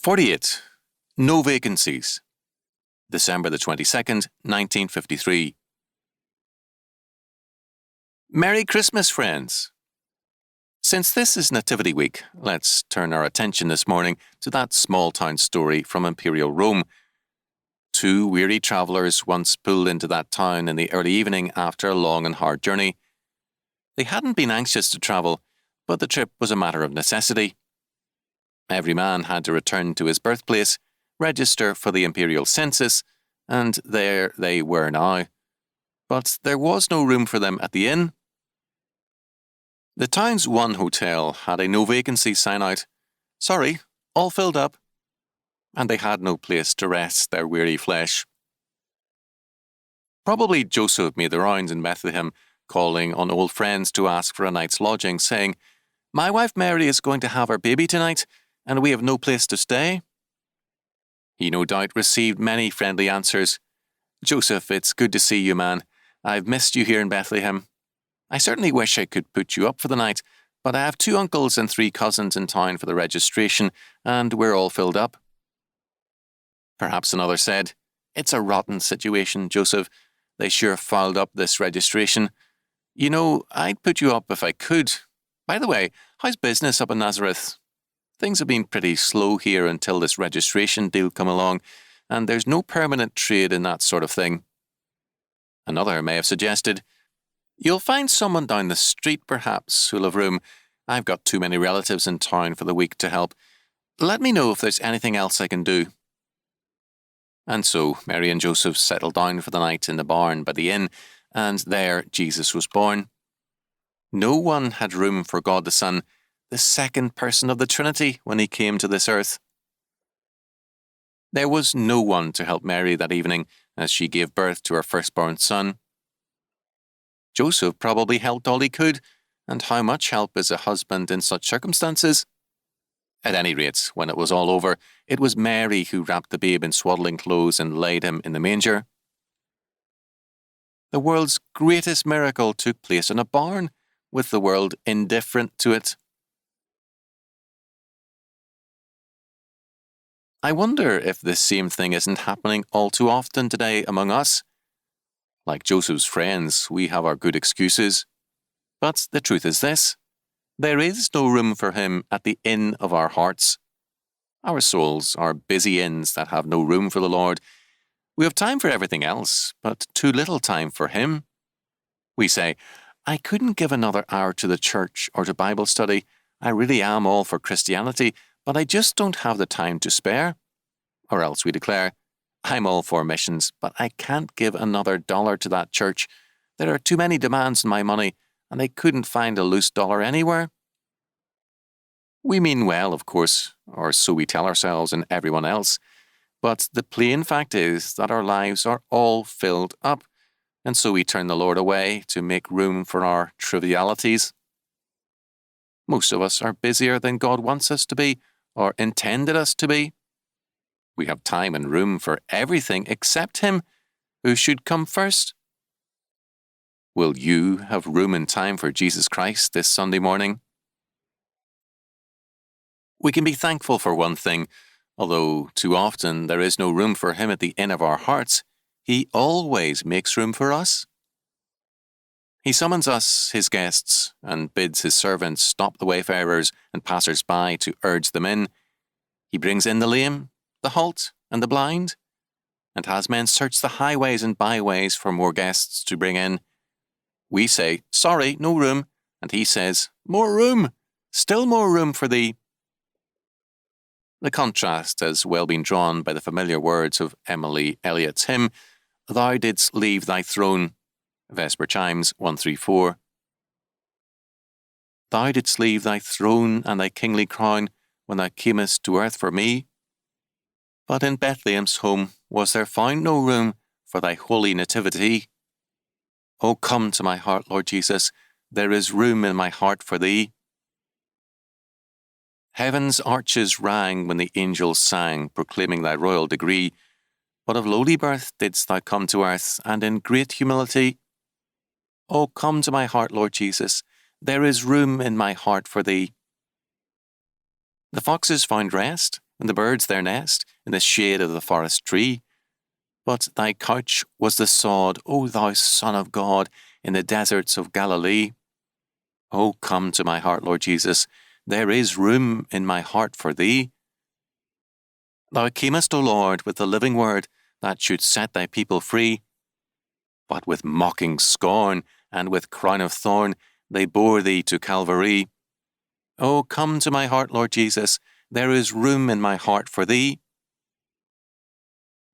48. No Vacancies. December the 22nd, 1953. Merry Christmas, friends! Since this is Nativity Week, let's turn our attention this morning to that small-town story from Imperial Rome. Two weary travellers once pulled into that town in the early evening after a long and hard journey. They hadn't been anxious to travel, but the trip was a matter of necessity. Every man had to return to his birthplace, register for the imperial census, and there they were now. But there was no room for them at the inn. The town's one hotel had a no vacancy sign out. Sorry, all filled up. And they had no place to rest their weary flesh. Probably Joseph made the rounds in Bethlehem, calling on old friends to ask for a night's lodging, saying, "My wife Mary is going to have her baby tonight, and we have no place to stay." He no doubt received many friendly answers. "Joseph, it's good to see you, man. I've missed you here in Bethlehem. I certainly wish I could put you up for the night, but I have 2 uncles and 3 cousins in town for the registration, and we're all filled up." Perhaps another said, "It's a rotten situation, Joseph. They sure fouled up this registration. You know, I'd put you up if I could. By the way, how's business up in Nazareth? Things have been pretty slow here until this registration deal come along, and there's no permanent trade in that sort of thing." Another may have suggested, "You'll find someone down the street, perhaps, who'll have room. I've got too many relatives in town for the week to help. Let me know if there's anything else I can do." And so Mary and Joseph settled down for the night in the barn by the inn, and there Jesus was born. No one had room for God the Son, the second person of the Trinity, when he came to this earth. There was no one to help Mary that evening as she gave birth to her firstborn son. Joseph probably helped all he could, and how much help is a husband in such circumstances? At any rate, when it was all over, it was Mary who wrapped the babe in swaddling clothes and laid him in the manger. The world's greatest miracle took place in a barn, with the world indifferent to it. I wonder if this same thing isn't happening all too often today among us. Like Joseph's friends, we have our good excuses. But the truth is this: there is no room for him at the inn of our hearts. Our souls are busy inns that have no room for the Lord. We have time for everything else, but too little time for him. We say, "I couldn't give another hour to the church or to Bible study. I really am all for Christianity, but I just don't have the time to spare." Or else we declare, "I'm all for missions, but I can't give another $1 to that church. There are too many demands on my money, and I couldn't find a loose dollar anywhere." We mean well, of course, or so we tell ourselves and everyone else, but the plain fact is that our lives are all filled up, and so we turn the Lord away to make room for our trivialities. Most of us are busier than God wants us to be, or intended us to be. We have time and room for everything except him, who should come first. Will you have room and time for Jesus Christ this Sunday morning? We can be thankful for one thing. Although too often there is no room for him at the inn of our hearts, he always makes room for us. He summons us, his guests, and bids his servants stop the wayfarers and passers-by to urge them in. He brings in the lame, the halt, and the blind, and has men search the highways and byways for more guests to bring in. We say, "Sorry, no room," and he says, "More room, still more room for thee." The contrast has well been drawn by the familiar words of Emily Elliott's hymn, "Thou didst leave thy throne," Vesper Chimes 134. "Thou didst leave thy throne and thy kingly crown when thou camest to earth for me. But in Bethlehem's home was there found no room for thy holy nativity. O come to my heart, Lord Jesus, there is room in my heart for thee." Heaven's arches rang when the angels sang, proclaiming thy royal degree. But of lowly birth didst thou come to earth, and in great humility. O come to my heart, Lord Jesus, there is room in my heart for thee. The foxes found rest and the birds their nest in the shade of the forest tree. But thy couch was the sod, O thou Son of God, in the deserts of Galilee. O come to my heart, Lord Jesus, there is room in my heart for thee. Thou camest, O Lord, with the living word that should set thy people free. But with mocking scorn and with crown of thorn they bore thee to Calvary. O come to my heart, Lord Jesus, there is room in my heart for thee.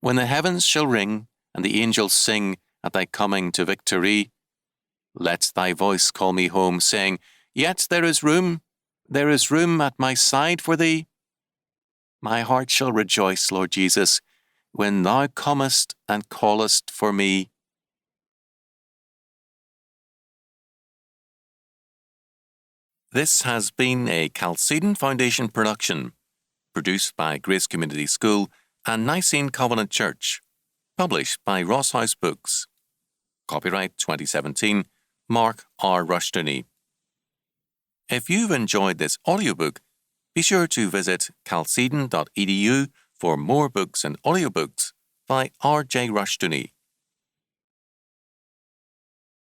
When the heavens shall ring and the angels sing at thy coming to victory, let thy voice call me home, saying, Yet there is room at my side for thee. My heart shall rejoice, Lord Jesus, when thou comest and callest for me. This has been a Chalcedon Foundation production, produced by Grace Community School and Nicene Covenant Church, published by Ross House Books. Copyright 2017, Mark R. Rushdoony. If you've enjoyed this audiobook, be sure to visit chalcedon.edu for more books and audiobooks by R.J. Rushdoony.